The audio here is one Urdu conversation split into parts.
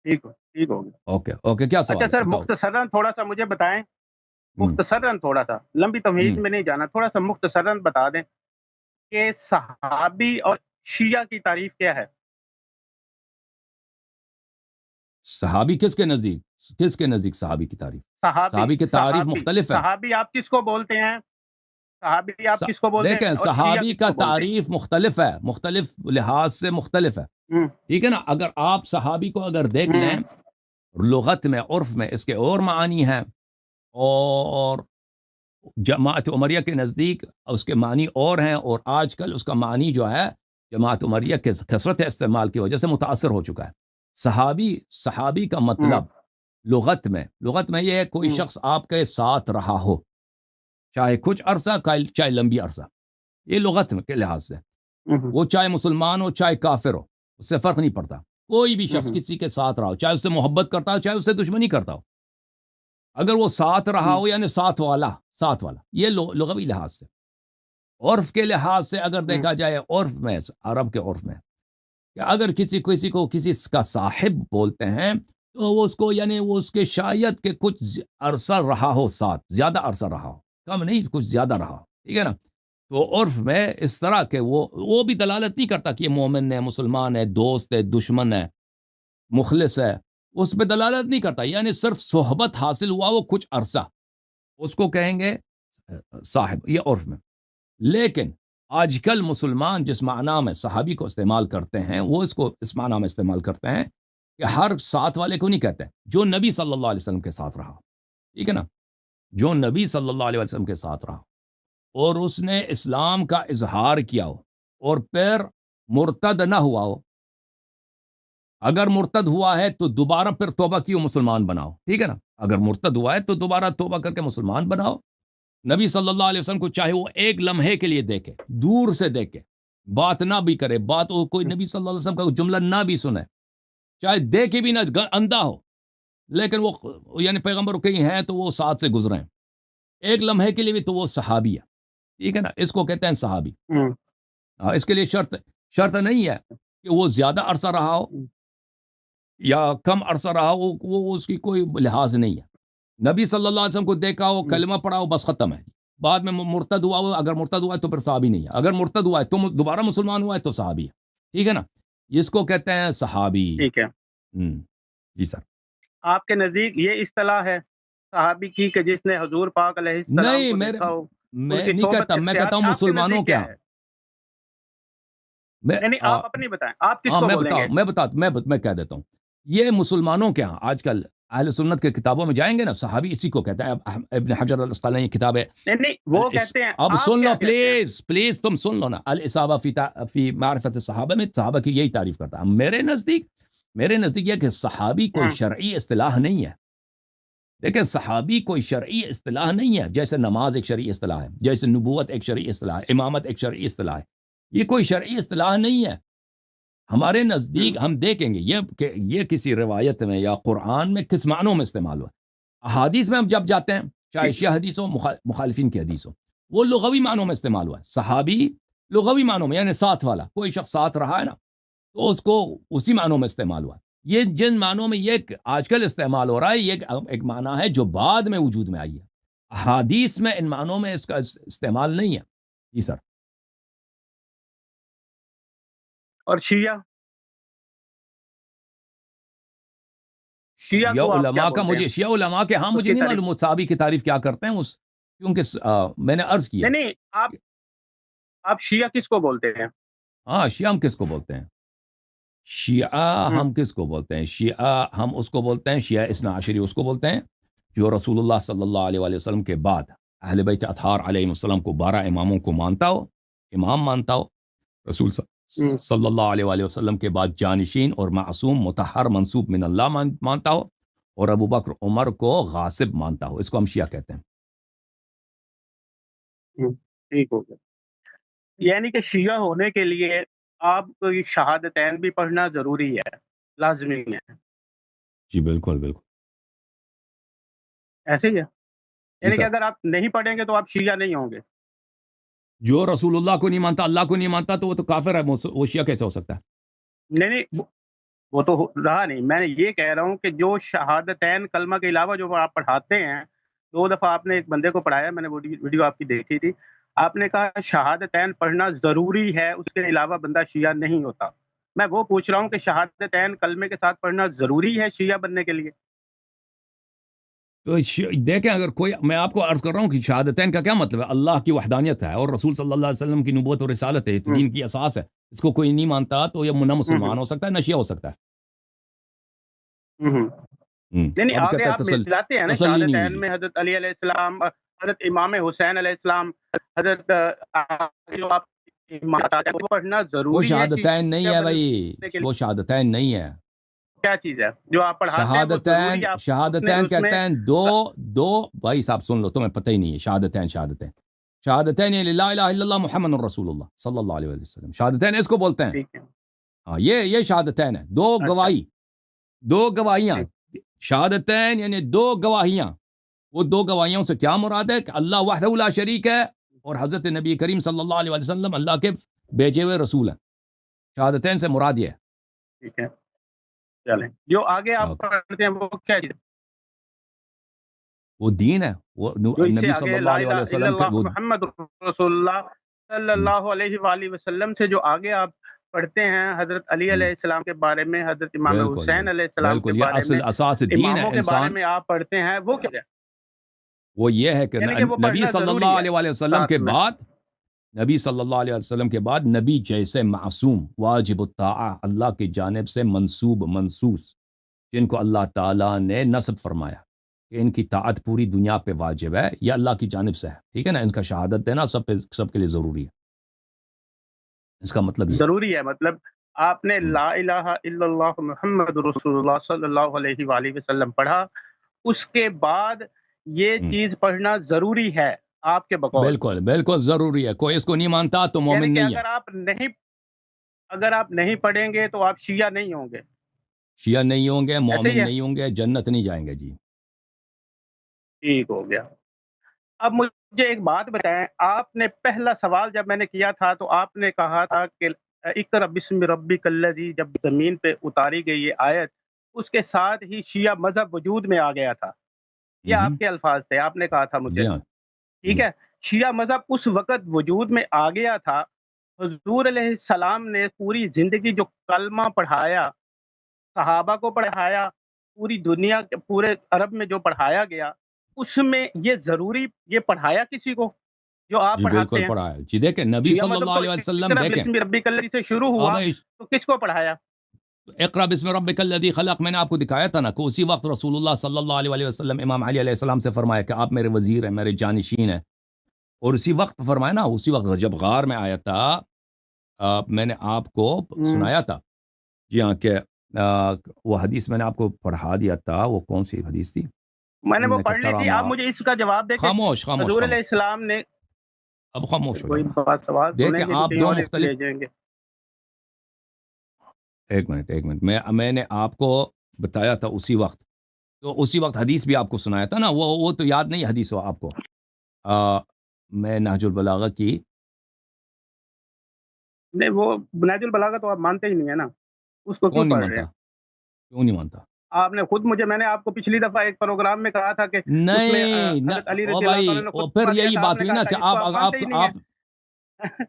ٹھیک ہو گیا. اوکے اوکے، کیا اچھا سوال ہے سر، بتاؤ. مختصراً تھوڑا سا مجھے بتائیں، ہوں مختصراً تھوڑا سا، لمبی تمہید ہوں میں نہیں جانا، تھوڑا سا مختصراً بتا دیں کہ صحابی اور شیعہ کی تعریف کیا ہے؟ صحابی کس کے نزدیک صحابی کی تعریف؟ صحابی صحابی کی تعریف صحابی مختلف ہے. صحابی آپ کس کو بولتے ہیں؟ صحابی آپ کس کو بولتے ہیں دیکھیں، اور شیعہ صحابی کس کا کو بولتے ہیں؟ تعریف مختلف ہے، مختلف لحاظ سے مختلف ہے. ہوں ٹھیک ہے نا. اگر آپ صحابی کو اگر دیکھ لیں، ہوں لغت میں، عرف میں اس کے اور معانی ہیں، اور جماعت عمریہ کے نزدیک اس کے معنی اور ہیں، اور آج کل اس کا معنی جو ہے جماعت عمریہ کے کثرت استعمال کی وجہ سے متاثر ہو چکا ہے. صحابی کا ہوں مطلب لغت میں یہ ہے کوئی ہوں شخص آپ کے ساتھ رہا ہو، چاہے کچھ عرصہ چاہے لمبی عرصہ. یہ لغت کے لحاظ سے، ہوں وہ چاہے مسلمان ہو چاہے کافر ہو، اس سے فرق نہیں پڑتا. کوئی بھی شخص ہوں کسی کے ساتھ رہا ہو، چاہے اس سے محبت کرتا ہو چاہے اس سے دشمنی کرتا ہو، اگر وہ ساتھ رہا ہوں ہو، یعنی ساتھ والا، یہ لغوی لحاظ سے. عرف کے لحاظ سے اگر ہوں دیکھا جائے، عرف میں، عرب کے عرف میں، کہ اگر کسی کو کسی کا صاحب بولتے ہیں، تو وہ اس کو، یعنی وہ اس کے شاید کہ کچھ عرصہ رہا ہو ساتھ، زیادہ عرصہ رہا ہو، کم نہیں، کچھ زیادہ رہا ہو. ٹھیک ہے نا. تو عرف میں اس طرح کہ وہ بھی دلالت نہیں کرتا کہ یہ مومن ہے، مسلمان ہے، دوست ہے، دشمن ہے، مخلص ہے. اس پہ دلالت نہیں کرتا، یعنی صرف صحبت حاصل ہوا وہ کچھ عرصہ، اس کو کہیں گے صاحب، یہ عرف میں. لیکن آج کل مسلمان جس معنی میں صحابی کو استعمال کرتے ہیں، وہ اس کو اس معنی میں استعمال کرتے ہیں کہ ہر ساتھ والے کو نہیں کہتے، جو نبی صلی اللہ علیہ وسلم کے ساتھ رہا. ٹھیک ہے نا. جو نبی صلی اللہ علیہ وسلم کے ساتھ رہا اور اس نے اسلام کا اظہار کیا ہو، اور پھر مرتد نہ ہوا ہو. اگر مرتد ہوا ہے تو دوبارہ پھر توبہ کی مسلمان بناؤ. ٹھیک ہے نا. اگر مرتد ہوا ہے تو دوبارہ توبہ کر کے مسلمان بناؤ. نبی صلی اللہ علیہ وسلم کو چاہے وہ ایک لمحے کے لیے دیکھے، دور سے دیکھے، بات نہ بھی کرے، کوئی نبی صلی اللہ علیہ وسلم کا جملہ نہ بھی سنے، چاہے دیکھے بھی نہ، اندھا ہو، لیکن وہ یعنی پیغمبر کہیں ہیں تو وہ ساتھ سے گزرے ہیں ایک لمحے کے لیے بھی، تو وہ صحابی ہے. ٹھیک ہے نا. اس کو کہتے ہیں صحابی. ہوں اس کے لیے شرط نہیں ہے کہ وہ زیادہ عرصہ رہا ہو یا کم عرصہ رہا ہو، وہ اس کی کوئی لحاظ نہیں ہے. نبی صلی اللہ علیہ وسلم کو دیکھا ہو، ہوں کلمہ پڑھا ہو، بس ختم ہے. بعد میں مرتد ہوا ہو، اگر مرتد ہوا ہے تو پھر صحابی نہیں ہے. اگر مرتد ہوا ہے تو دوبارہ مسلمان ہوا ہے تو صحابی ہے. ٹھیک ہے نا. اس کو کہتے ہیں صحابی. ٹھیک ہے. جی سر. آپ کے نزدیک یہ اصطلاح ہے صحابی کی کہ جس نے حضور پاک علیہ السلام نہیں، کو دیکھا ہو، ان میں کی نہیں صحبت کہتا، میں اختیار، کہتا ہوں آپ کے مسلمانوں نزدیک کیا کیا. ہے؟ میں نہیں نہیں، آپ اپنی بتائیں، آپ کس ہاں، کو میں بولیں گے؟ میں کہہ دیتا ہوں. یہ مسلمانوں کے ہاں آج کل اہل سنت کے کتابوں میں جائیں گے نا، صحابی اسی کو کہتا ہے. ابن حجر الاسقلانی کتاب ہے. نہیں نہیں، وہ کہتے ہیں، اب آپ سن لو کیا کہتے ہیں؟ پلیز تم سن لو نا. الاصابہ فی معرفت الصحابہ میں صحابہ کی یہی تعریف کرتا ہے. میرے نزدیک یہ کہ صحابی کوئی ہاں شرعی اصطلاح نہیں ہے. لیکن صحابی کوئی شرعی اصطلاح نہیں ہے، جیسے نماز ایک شرعی اصطلاح ہے، جیسے نبوت ایک شرعی اصطلاح ہے، امامت ایک شرعی اصطلاح ہے. یہ کوئی شرعی اصطلاح نہیں ہے. ہمارے نزدیک ہم دیکھیں گے یہ کہ یہ کسی روایت میں یا قرآن میں کس معنوں میں استعمال ہوا. احادیث میں ہم جب جاتے ہیں، چاہے شیعہ حدیث ہو، مخالفین کی حدیث ہو، وہ لغوی معنوں میں استعمال ہوا ہے. صحابی لغوی معنوں میں، یعنی ساتھ والا، کوئی شخص ساتھ رہا ہے نا، تو اس کو اسی معنوں میں استعمال ہوا ہے. یہ جن معنوں میں یہ آج کل استعمال ہو رہا ہے، یہ ایک معنی ہے جو بعد میں وجود میں آئی ہے. احادیث میں ان معنوں میں اس کا استعمال نہیں ہے. جی سر. اور شیعہ شیعہ کو آپ کیا علماء کا بولتے ہیں؟ شیعہ علماء کے ہاں اس مجھے کی نہیں تعریف، معلوم صحابی کی تعریف کیا کرتے ہیں کیونکہ میں نے عرض کیا. نہیں نہیں، آپ شیعہ کس کو بولتے ہیں؟ ہاں، شیعہ ہم کس کو بولتے ہیں؟ شیعہ ہوں ہم کس کو بولتے ہیں؟ شیعہ ہم اس کو بولتے ہیں، شیعہ اثنا عشری اس کو بولتے ہیں جو رسول اللہ صلی اللہ علیہ وآلہ وسلم کے بعد اہل بیت اطہار علیہ السلام کو 12 اماموں کو مانتا ہو، امام مانتا ہو. رسول ہوں صلی اللہ علیہ وآلہ وسلم کے بعد جانشین اور معصوم، مطہر، منسوب من اللہ مانتا ہو، اور ابو بکر عمر کو غاصب مانتا ہو. اس کو ہم شیعہ کہتے ہیں. ٹھیک ہو گیا. یعنی کہ شیعہ ہونے کے لیے آپ کو یہ شہادتین بھی پڑھنا ضروری ہے، لازمی ہے، جی بالکل بالکل. ایسے ہی ہے؟ جی یعنی کہ سر. اگر آپ نہیں پڑھیں گے تو آپ شیعہ نہیں ہوں گے؟ جو رسول اللہ کو نہیں مانتا، اللہ کو نہیں مانتا، تو وہ تو کافر ہے. وہ شیعہ کیسے ہو سکتا ہے؟ نہیں نہیں، وہ تو رہا نہیں. میں یہ کہہ رہا ہوں کہ جو شہادتین کلمہ کے علاوہ جو آپ پڑھاتے ہیں، 2 دفعہ آپ نے ایک بندے کو پڑھایا، میں نے ویڈیو آپ کی دیکھی تھی. آپ نے کہا شہادتین پڑھنا ضروری ہے، اس کے علاوہ بندہ شیعہ نہیں ہوتا. میں وہ پوچھ رہا ہوں کہ شہادتین کلمے کے ساتھ پڑھنا ضروری ہے شیعہ بننے کے لیے؟ تو دیکھیں، اگر کوئی، میں آپ کو عرض کر رہا ہوں کہ شہادتین کا کیا مطلب ہے؟ اللہ کی وحدانیت ہے اور رسول صلی اللہ علیہ وسلم کی نبوت اور رسالت ہے، یہ تو دین کی اساس ہے. اس کو کوئی نہیں مانتا تو یہ نہ مسلمان ہو سکتا ہے نہ شیعہ ہو سکتا ہے. نہیں اب آگے کہتے آپ ہیں ملاتے ہیں نا تسلی نہیں ہوئی شہادتین جی. میں حضرت علی علیہ السلام، حضرت امام حسین علیہ السلام، حضرت جو آپ امام بتاتے ہیں، وہ پڑھنا وہ ضروری ہے شہادتین نہیں شیعہ ہے بھائی، بننے کے لیے؟ وہ شہادتین نہیں ہے. کیا چیز ہے جو آپ پڑھاتے ہیں وہ ضروری شہادتین ہے؟ آپ شہادتین اس میں کہتے ہیں دو بھائی صاحب سن لو، تمہیں پتہ ہی نہیں ہے. شہادتین یعنی لا الہ الا اللہ محمد رسول اللہ صلی اللہ علیہ وسلم. شہادتین اس کو بولتے ہیں. ٹھیک ہے. ہاں، یہ شہادتین ہے. اچھا دو گواہیاں. ٹھیک. شہادتین یعنی 2 گواہیاں. وہ 2 گواہیوں سے کیا مراد ہے؟ کہ اللہ وحدہ لا شریک ہے اور حضرت نبی کریم صلی اللہ علیہ وسلم اللہ کے بھیجے ہوئے رسول ہیں. شہادتین سے مراد یہ ہے. ٹھیک ہے چلیں. جو آگے آپ پڑھتے ہیں وہ کیا چیز ہے؟ وہ دین ہے، وہ جو اس سے نبی صلی آگے اللہ لا علیہ الہ وآلہ الا وسلم کے اللہ وہ. محمد رسول اللہ صلی اللہ علیہ وآلہ وسلم سے جو آگے آپ پڑھتے ہیں حضرت علی علیہ السلام کے بارے میں، حضرت امام بالکل حسین علیہ السلام کے بالکل، یہ بارے میں، اساس دین ہے. اماموں کے بارے انسان میں آپ پڑھتے ہیں، وہ کیا ہے؟ وہ یہ ہے کہ یعنی کہ وہ نبی پڑھنا صلی ضروری اللہ ہے علیہ وآلہ وسلم ساتھ کے میں. بعد، نبی صلی اللہ علیہ وسلم کے بعد نبی جیسے معصوم واجب الطاعہ اللہ کی جانب سے منسوب منصوص، جن کو اللہ تعالیٰ نے نصب فرمایا کہ ان کی طاعت پوری دنیا پہ واجب ہے، یہ اللہ کی جانب سے ہے. ٹھیک ہے نا؟ ان کا شہادت دینا سب کے لیے ضروری ہے. اس کا مطلب یہ ضروری ہے مطلب آپ نے لا الہ الا اللہ محمد رسول اللہ صلی اللہ علیہ وآلہ وسلم پڑھا، اس کے بعد یہ چیز پڑھنا ضروری ہے آپ کے بقول. بالکل بالکل ضروری ہے. کوئی اس کو نہیں مانتا تو یعنی مومن کہ نہیں ہے. اگر آپ نہیں پڑھیں گے تو آپ شیعہ نہیں ہوں گے. شیعہ نہیں ہوں گے، ایسے ہی مومن ہے. نہیں ہوں گے، جنت نہیں جائیں گے جی. ٹھیک ہو گیا. اب مجھے ایک بات بتائیں، آپ نے پہلا سوال جب میں نے کیا تھا تو آپ نے کہا تھا کہ اقرأ بسم ربک الذی، جب زمین پہ اتاری گئی یہ آیت، اس کے ساتھ ہی شیعہ مذہب وجود میں آ گیا تھا. یہ آپ کے الفاظ تھے، آپ نے کہا تھا مجھے. جی ہاں ٹھیک جی. ہے. شیعہ مذہب اس وقت وجود میں آ گیا تھا. حضور علیہ السلام نے پوری زندگی جو کلمہ پڑھایا، صحابہ کو پڑھایا، پوری دنیا کے پورے عرب میں جو پڑھایا گیا، اس میں یہ ضروری یہ پڑھایا کسی کو جو آپ جی بالکل پڑھاتے ہیں؟ پڑھا ہے جی. دیکھیں نبی شیعہ صلی مذہب اللہ تو علیہ وسلم، اقرأ دیکھیں بسم ربک الذی سے شروع اب ہوا تو کس کو پڑھایا؟ اقرا بسم ربک الذی خلق، میں نے آپ کو دکھایا تھا نا کہ اسی وقت رسول اللہ صلی اللہ علیہ وسلم امام علی علیہ السلام سے فرمایا کہ آپ میرے وزیر ہیں، میرے جانشین ہیں. اور اسی وقت فرمایا نا، اسی وقت جب غار میں آیا تھا، میں نے آپ کو سنایا تھا. جی ہاں، کہ وہ حدیث میں نے آپ کو پڑھا دیا تھا. وہ کون سی حدیث تھی؟ میں نے وہ ان پڑھ لی تھی. آپ مجھے اس کا جواب دیں کہ خاموش خاموش حضور علیہ خاموش، السلام نے اب خاموش ہو کوئی جانا. بات سوال دیکھیں سنیں گے آپ کہیں دو اور مختلف، لے جائیں گے. ایک منٹ میں نے آپ کو بتایا تھا اسی وقت، تو اسی وقت حدیث بھی آپ کو سنایا تھا نا. وہ تو یاد نہیں حدیث ہو آپ کو. میں نہج البلاغہ کی، نہیں وہ نہج البلاغہ تو آپ مانتے ہی نہیں ہے نا، اس کو کیوں کون نہیں پڑھ رہے مانتا؟ ہیں؟ کیوں نہیں مانتا؟ آپ نے خود میں نے آپ کو پچھلی دفعہ ایک پروگرام میں کہا تھا کہ اس میں نہیں حضرت علی او رضی اللہ بھائی، تعالیٰ نے وہ خود پھر دیا یہی تھا. آپ بات نے ہوئی کہا نا تھا کہ اس کو آپ مانتے ہی نہیں آپ ہیں.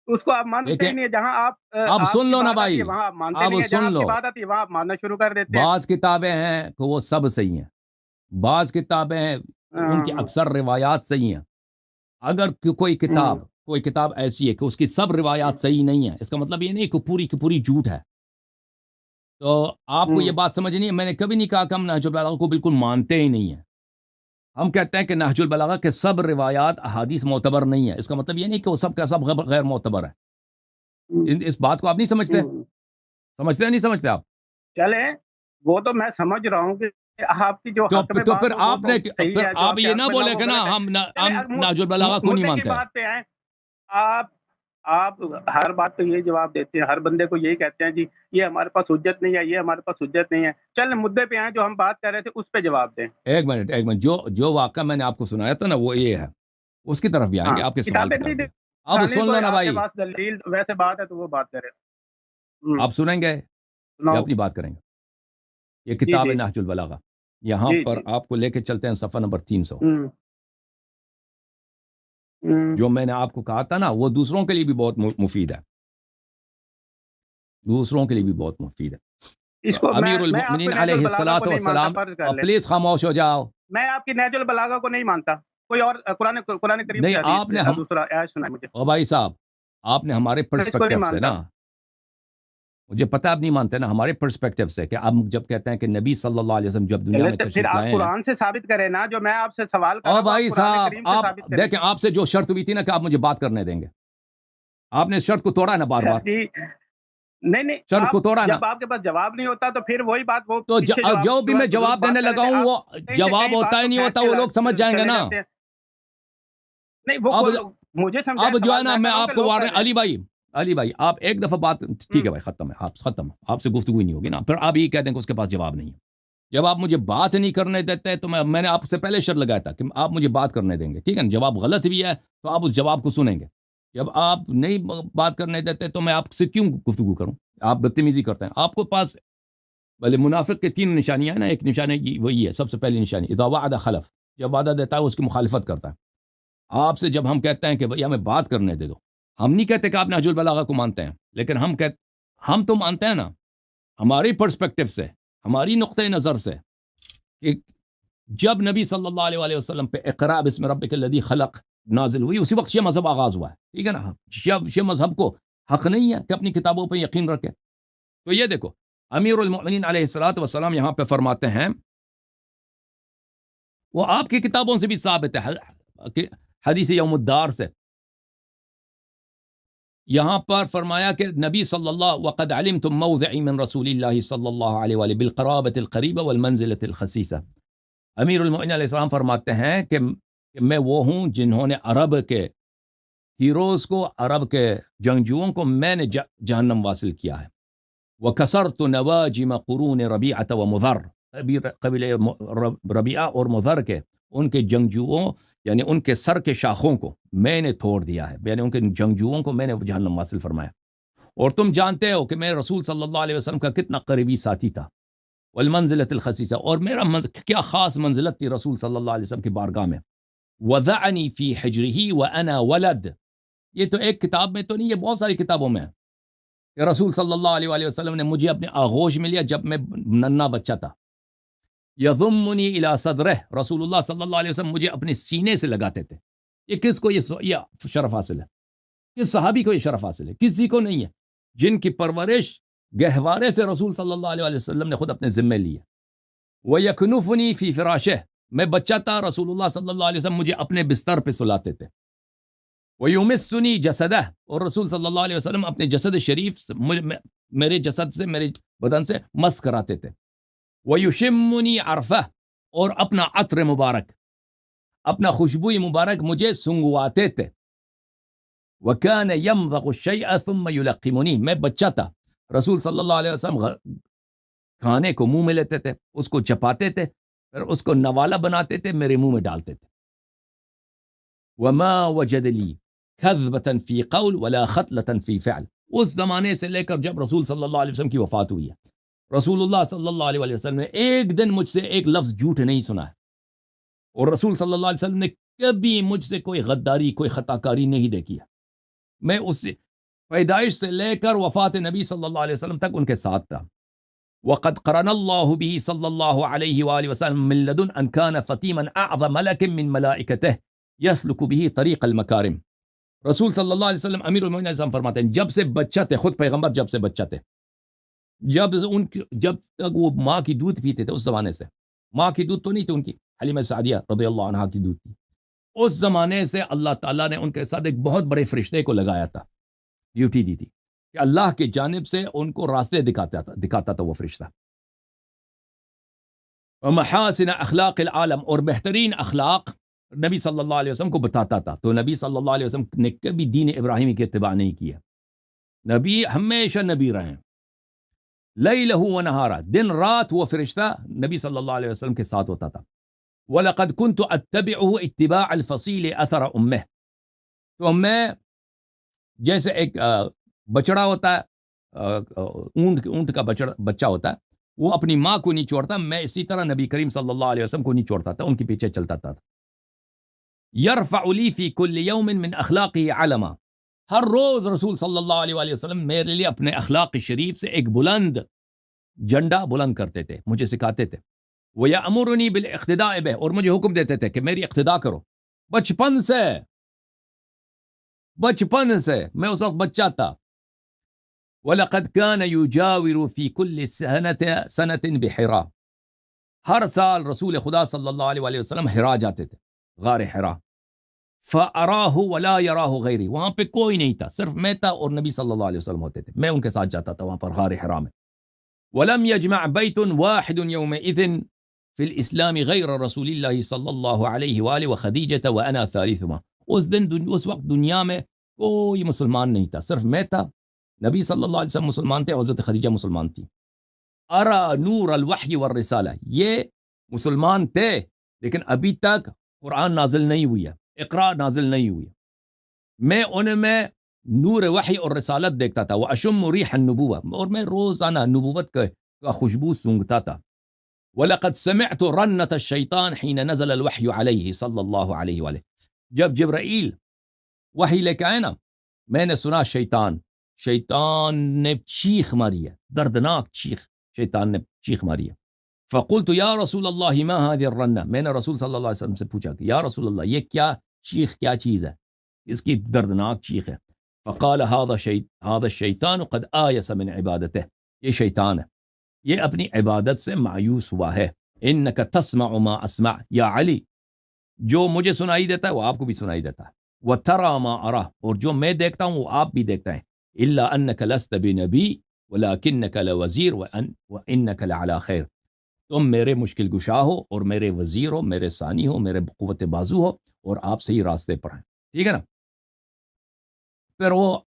اس کو آپ مانتے دیکھیں، ہی نہیں ہے. جہاں اب آپ سن کی لو نا بات آتی ہے بھائی، وہاں آپ مانتے اب نہیں ہیں، جہاں سن آپ کی لو. بات آتی ہے وہاں آپ ماننا شروع کر دیتے ہیں. بعض کتابیں ہیں کہ وہ سب صحیح ہیں، بعض کتابیں ہیں ان کی اکثر روایات صحیح ہیں. اگر کوئی کتاب ایسی ہے کہ اس کی سب روایات صحیح نہیں ہیں، اس کا مطلب یہ نہیں کہ پوری کی پوری جھوٹ ہے. تو آپ کو یہ بات سمجھنی ہے. میں نے کبھی نہیں کہا کہ ہم نہج البلاغہ کو بالکل مانتے ہی نہیں ہیں. ہم کہتے ہیں کہ نہج البلاغہ کے سب روایات احادیث معتبر نہیں ہیں. اس کا مطلب یہ نہیں کہ وہ سب کا سب غیر معتبر ہے. اس بات کو آپ نہیں سمجھتے؟ سمجھتے ہیں نہیں سمجھتے آپ؟ چلے وہ تو میں سمجھ رہا ہوں کہ آپ کی جو حق میں تو بات پھر ہو وہ آپ تو نے صحیح پھر ہے، جو آپ آپ کے یہ حق نہ میں نہ بولے وہ کہ نا غلط ہے. ہم چلے نہج البلاغہ کو نہیں مدے کی مانتے ہیں. بات پہ آئیں. آپ ہر بات پہ یہی جواب دیتے ہیں، ہر بندے کو یہی کہتے ہیں جی یہ ہمارے پاس حجت نہیں ہے، یہ ہمارے پاس حجت نہیں ہے. چل مدے پہ آئیں، جو ہم بات کر رہے تھے اس پہ جواب دیں. ایک منٹ جو واقعہ میں نے آپ کو سنایا تھا نا وہ یہ ہے، اس کی طرف بھی آئیں ہاں گے، آپ کے سوال کتابیں کی طرف نہیں بھی. اب دکھانی، سن لو کوئی نا آپ کے بھائی، پاس دلیل ویسے بات ہے تو وہ بات کریں. آپ سنیں گے. یا اپنی بات کریں گے؟ یہ جی کتاب ہے جی نہج البلاغہ، یہاں جی پر جی آپ کو لے کے چلتے ہیں صفحہ نمبر 300۔ ہوں، ہوں، جو میں نے آپ کو کہا تھا نا، وہ دوسروں کے لیے بھی بہت مفید ہے، دوسروں کے لیے بھی بہت مفید ہے۔ اس کو امیر میں آپ کو المؤمنین نہج علیہ البلاغہ کو الصلاۃ نہیں مانتا، والسلام، فرض کر لیں پلیز خاموش ہو جاؤ۔ میں آپ کی نہج البلاغہ کو نہیں مانتا، کوئی اور قرآن کریم نہیں، سے حدیث آپ نے سے دوسرا آیت سنائے مجھے، او بھائی صاحب، آپ نے ہمارے میں اس کو نہیں پرسپیکٹو سے مانتا۔ نا، مجھے پتہ آپ نہیں مانتے نا، ہمارے پرسپیکٹو سے کہ آپ جب کہتے ہیں کہ نبی صلی اللہ علیہ وسلم جب دنیا چلے میں تو پھر تشریف آپ لائے ہیں، قرآن سے ثابت کریں نا، جو میں آپ سے سوال کر او رہا ہوں آپ بھائی قرآن صاحب، کریم سے آپ ثابت کریں۔ دیکھیں، آپ سے جو شرط ہوئی تھی نا کہ آپ مجھے بات کرنے دیں گے، آپ نے اس شرط کو توڑا نا بار سر بار، جی نہیں نہیں، شرط آپ کو توڑا نا، جب آپ کے پاس جواب نہیں ہوتا تو پھر وہی بات، وہ تو پیچھے جو آپ جو بھی میں بزرگ جواب بات دینے کر رہے لگا تھے، ہوں آپ وہ کہیں سے جواب کہیں ہوتا بات ہی کو نہیں کھینچ ہوتا، کے وہ لوگ سمجھ جائیں گے چلے نا۔ جاتے ہیں۔ نہیں وہ اب مجھے سمجھائے اب جو ہے سوال، نا، میں میں کر رہا ہوں آپ کہ کو لوگ کر رہے ہیں۔ علی بھائی آپ ایک دفعہ بات، ٹھیک ہے بھائی، ختم ہے، آپ ختم، آپ سے گفتگو ہی نہیں ہوگی نا، پھر آپ یہ کہہ دیں کہ اس کے پاس جواب نہیں ہے۔ جب آپ مجھے بات نہیں کرنے دیتے تو میں نے آپ سے پہلے شرط لگایا تھا کہ آپ مجھے بات کرنے دیں گے، ٹھیک ہے نا؟ جواب غلط بھی ہے تو آپ اس جواب کو سنیں گے، جب آپ نہیں بات کرنے دیتے تو میں آپ سے کیوں گفتگو کروں؟ آپ بدتمیزی کرتے ہیں۔ آپ کو پاس بھلے منافق کے 3 نشانیاں ہیں نا، ایک نشانی وہی ہے، سب سے پہلی نشانی اذا وعد خلف، جب وعدہ دیتا ہے اس کی مخالفت کرتا ہے۔ آپ سے جب ہم کہتے ہیں کہ بھئی ہمیں بات کرنے دے دو، ہم نہیں کہتے کہ آپ نہج البلاغہ کو مانتے ہیں، لیکن ہم تو مانتے ہیں نا، ہماری پرسپیکٹو سے، ہماری نقطۂ نظر سے، کہ جب نبی صلی اللہ علیہ وآلہ وسلم پہ اقرا بسم ربک الذی خلق نازل ہوئی، اسی وقت شیعہ مذہب آغاز ہوا ہے، ٹھیک ہے نا؟ شیعہ مذہب کو حق نہیں ہے کہ اپنی کتابوں پہ یقین رکھے۔ تو یہ دیکھو، امیر المؤمنین علیہ الصلوۃ والسلام یہاں پہ فرماتے ہیں، وہ آپ کی کتابوں سے بھی ثابت ہے، کہ حدیث یوم الدار سے، یہاں پر فرمایا کہ نبی صلی اللہ وقد علمتم موضعی من رسول اللہ صلی اللہ علیہ وآلہ بالقرابۃ القریبہ والمنزلۃ الخسیسہ۔ امیر المؤمنین علیہ السلام فرماتے ہیں کہ میں وہ ہوں جنہوں نے عرب کے ہیروز کو، عرب کے جنگجوؤں کو میں نے جہنم واصل کیا ہے۔ وَكَسَرْتُ نَوَاجِمَ قُرُونِ رَبِيعَةَ وَمُضَرَّ، قبیلے ربیعہ اور مضر کے، ان کے جنگجوؤں یعنی ان کے سر کے شاخوں کو میں نے توڑ دیا ہے، یعنی ان کے جنگجوؤں کو میں نے جہنم واصل فرمایا۔ اور تم جانتے ہو کہ میں رسول صلی اللہ علیہ وسلم کا کتنا قریبی ساتھی تھا، والمنزلۃ الخسیسہ، اور میرا کیا خاص منزلت تھی رسول صلی اللہ علیہ وسلم کی بارگاہ میں۔ وَضَعَنِي فِي حِجْرِهِ وَأَنَا وَلَدٌ، یہ تو ایک کتاب میں تو نہیں، یہ بہت ساری کتابوں میں ہے کہ رسول صلی اللہ علیہ وآلہ وسلم نے مجھے اپنے آغوش میں لیا جب میں ننھا بچہ تھا۔ یضمنی الی صدرہ، رسول اللہ صلی اللہ علیہ وسلم مجھے اپنے سینے سے لگاتے تھے۔ یہ کس کو یہ شرف حاصل ہے؟ کس صحابی کو یہ شرف حاصل ہے؟ کسی کو نہیں ہے، جن کی پرورش گہوارے سے رسول صلی اللہ علیہ وسلم نے خود اپنے ذمے لی ہے۔ وَيَكْنُفُنِي فِي فِرَاشِهِ، میں بچہ تھا، رسول اللہ صلی اللہ علیہ وسلم مجھے اپنے بستر پہ سلاتے تھے۔ وَيُمِسُّنِي جَسَدَهُ، اور رسول صلی اللہ علیہ وسلم اپنے جسد شریف سے میرے جسد سے، میرے بدن سے مس کراتے تھے۔ وَيُشِمُّنِي عَرْفَهُ، اور اپنا عطر مبارک، اپنا خوشبوئی مبارک مجھے سنگواتے تھے۔ وَكَانَ يَمْضَغُ الشَّيْءَ ثُمَّ يُلَقِّمُنِي، میں بچہ تھا، رسول صلی اللہ علیہ وسلم کھانے کو منہ میں لیتے تھے، اس کو چپاتے تھے، پھر اس کو نوالا بناتے تھے، میرے منہ میں ڈالتے تھے۔ وَمَا وَجَدَ لِي كَذْبَةً فِي قَوْلٍ وَلَا خَطْلَةً فِي فِعْلٍ، اس زمانے سے لے کر جب رسول صلی اللہ علیہ وسلم کی وفات ہوئی ہے، رسول اللہ صلی اللہ علیہ وسلم نے ایک دن مجھ سے ایک لفظ جھوٹ نہیں سنا ہے، اور رسول صلی اللہ علیہ وسلم نے کبھی مجھ سے کوئی غداری، کوئی خطا کاری نہیں دیکھی ہے۔ میں اس پیدائش سے لے کر وفات نبی صلی اللہ علیہ وسلم تک ان کے ساتھ تھا۔ وقد قرن اللہ به صلی اللہ علیہ وآلہ وسلم من لدن ان كان فطیما اعظم ملک من ملائکته یسلک به طریق المکارم۔ رسول صلی اللہ علیہ وسلم، امیر المؤمنین علیہ السلام فرماتے ہیں، جب سے بچہ تھے، خود پیغمبر جب سے بچہ تھے، جب تک وہ ماں کی دودھ پیتے تھے، اس زمانے سے، ماں کی دودھ تو نہیں تھی ان کی، حلیمہ سعدیہ رضی اللہ عنہا کی دودھ تھی، اس زمانے سے اللہ تعالیٰ نے ان کے ساتھ ایک بہت بڑے فرشتے کو لگایا تھا، ڈیوٹی دی تھی کہ اللہ کی جانب سے ان کو راستے دکھاتا تھا وہ فرشتہ۔ ومحاسن اخلاق العالم، اور بہترین اخلاق نبی صلی اللہ علیہ وسلم کو بتاتا تھا۔ تو نبی صلی اللہ علیہ وسلم نے کبھی دین ابراہیمی کی اتباع نہیں کیا، نبی ہمیشہ نبی رہے ہیں، لیلہ و نہارا، دن رات وہ فرشتہ نبی صلی اللہ علیہ وسلم کے ساتھ ہوتا تھا۔ وَلَقَدْ كُنْتُ أَتَّبِعُهُ اتِّبَاعَ الْفَصِيلِ أَثَرَ أُمِّهِ، تو میں جیسے ایک بچڑا ہوتا ہے اونٹ کا بچہ ہوتا ہے، وہ اپنی ماں کو نہیں چھوڑتا، میں اسی طرح نبی کریم صلی اللہ علیہ وسلم کو نہیں چھوڑتا تھا، ان کے پیچھے چلتا تھا. یرفع لی فی کل یوم من اخلاقی علما، ہر روز رسول صلی اللہ علیہ وآلہ وسلم میرے لیے اپنے اخلاق شریف سے ایک بلند جھنڈا بلند کرتے تھے، مجھے سکھاتے تھے. وَيَأْمُرُنِي بِالْاِقْتِدَاءِ بِهِ، اور مجھے حکم دیتے تھے کہ میری اقتداء کرو. بچپن سے میں اس وقت بچہ تھا. وَلَقَدْ كَانَ يُجَاوِرُ فِي كُلِّ سَنَةٍ بِحِرَا، ہر سال رسول خدا صلی اللہ علیہ وآلہ وسلم حرا جاتے تھے، غار حرا. فَأَرَاهُ وَلَا يَرَاهُ غَيْرِي، وہاں پہ کوئی نہیں تھا، صرف میں تھا اور نبی صلی اللہ علیہ وسلم ہوتے تھے، میں ان کے ساتھ جاتا تھا وہاں پر غار حرا میں. وَلَمْ يَجْمَعْ بَيْتٌ وَاحِدٌ يَوْمَئِذٍ فی الاسلام غیر رسول اللہ صلی اللہ علیہ وآلہ وخدیجہ وانا ثالثہما، اس وقت دنیا میں کوئی مسلمان نہیں تھا، صرف میں تھا، نبی صلی اللہ علیہ وسلم مسلمان تھے، حضرت خدیجہ مسلمان تھی. ارا نور الوحی والرسالہ، یہ مسلمان تھے لیکن ابھی تک قرآن نازل نہیں ہوئی ہے، اقرا نازل نہیں ہوئی ہے. میں ان میں نور وحی اور رسالت دیکھتا تھا. واشم ریح النبوہ، اور میں روزانہ نبوت کا خوشبو سونگتا تھا. وَلَقَدْ سَمِعْتُ رَنَّةَ الشَّيْطَانِ حِينَ نَزَلَ الْوَحْيُ عَلَيْهِ صلی اللہ علیہ وآلہ، جب جبرائیل وحی لے کے آئے نا، میں نے سنا شیطان نے چیخ ماری ہے، دردناک چیخ شیطان نے چیخ ماری ہے. فَقُلْتُ يَا رَسُولَ اللَّهِ مَا هَذِهِ الرَّنَّةِ، میں نے رسول صلی اللہ علیہ وسلم سے پوچھا کہ یا رسول اللہ یہ کیا چیخ، کیا چیز ہے، اس کی دردناک چیخ ہے. فقال هذا الشیطان قد آیس من عبادته، یہ شیطان ہے، یہ اپنی عبادت سے مایوس ہوا ہے. انک تسمع ما اسمع، یا علی جو مجھے سنائی دیتا ہے وہ آپ کو بھی سنائی دیتا ہے. وترى ما ارى، اور جو میں دیکھتا ہوں وہ آپ بھی دیکھتا ہے. الا انک لست بنبی ولکنک لوزیر وانک لعلی خیر، تم میرے مشکل گشا ہو اور میرے وزیر ہو، میرے ثانی ہو، میرے قوت بازو ہو، اور آپ صحیح راستے پر ہیں. ٹھیک ہے نا. پھر وہ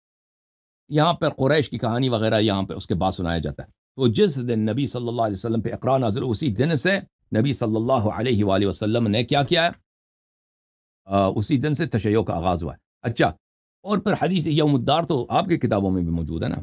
یہاں پر قریش کی کہانی وغیرہ یہاں پہ اس کے بعد سنایا جاتا ہے. تو جس دن نبی صلی اللہ علیہ وسلم پہ اقرا نازل، اسی دن سے نبی صلی اللہ علیہ وآلہ وسلم نے کیا ہے، اسی دن سے تشیع کا آغاز ہوا ہے. اچھا، اور پھر حدیث یوم الدار تو آپ کی کتابوں میں بھی موجود ہے نا.